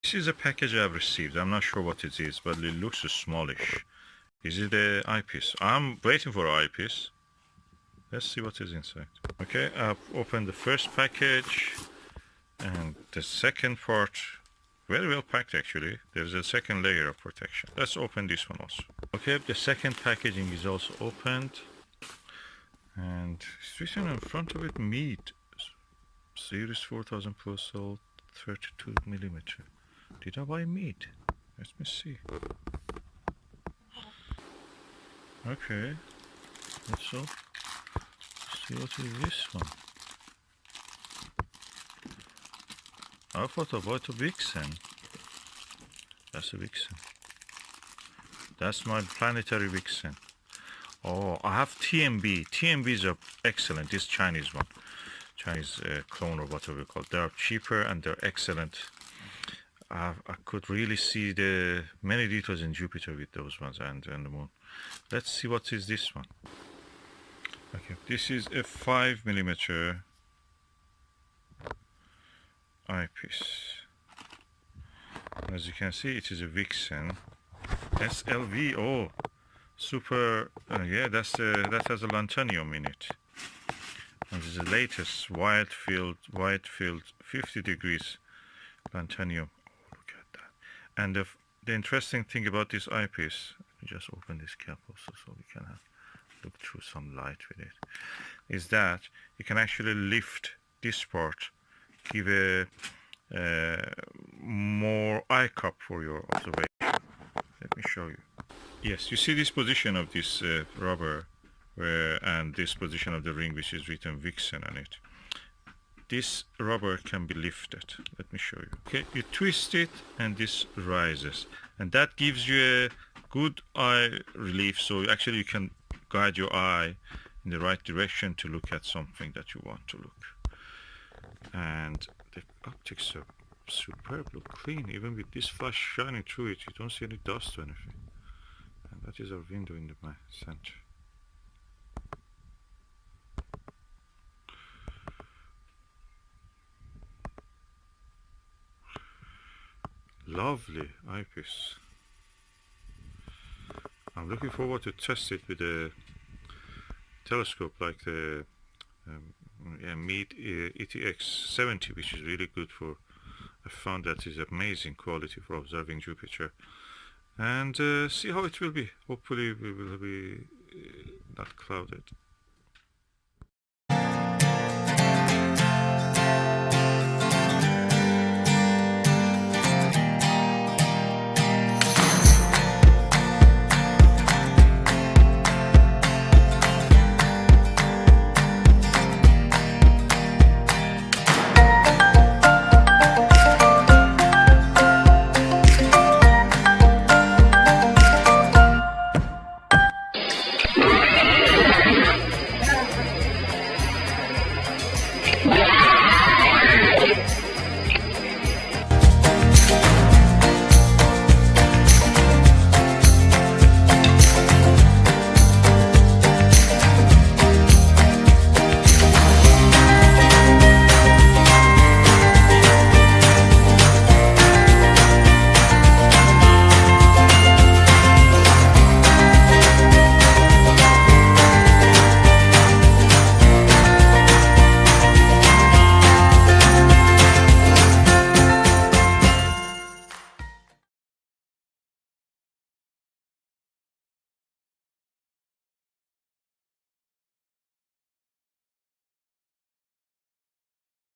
This is a package I've received. I'm not sure what it is, but it looks smallish. Is it the eyepiece? I'm waiting for eyepiece. Let's see what is inside. Okay, I've opened the first package and the second part. Very well packed actually. There's a second layer of protection. Let's open this one also. Okay, the second packaging is also opened. And it's written in front of it, meat. Series 4000 plus sold 32 millimeter. Did I buy meat? Let me see. Okay. Let's see what is this one. I thought about a Vixen. That's a Vixen. That's my planetary Vixen. Oh, I have TMB. TMBs are excellent. This Chinese one. Chinese clone or whatever we call it. They are cheaper and they're excellent. I could really see the many details in Jupiter with those ones and the moon. Let's see what is this one. Okay, this is a 5 millimeter eyepiece. As you can see, it is a Vixen SLV. Oh, super! Yeah, that has a lanthanum in it. And this is the latest wide field 50 degrees lanthanum. Oh, look at that! And the interesting thing about this eyepiece, let me just open this cap also so we can look through some light with it, is that you can actually lift this part, give a more eye cup for your observation. Let me show you. Yes, you see this position of this rubber and this position of the ring which is written Vixen on it. This rubber can be lifted. Let me show you. Okay, you twist it and this rises, and that gives you a good eye relief, so actually you can guide your eye in the right direction to look at something that you want to look. And the optics are superb, look clean. Even with this flash shining through it, you don't see any dust or anything. And that is our window in the center. Lovely eyepiece. I'm looking forward to test it with a telescope like the Meade ETX 70, which is really good for. I found that is amazing quality for observing Jupiter, and see how it will be. Hopefully we will be not clouded.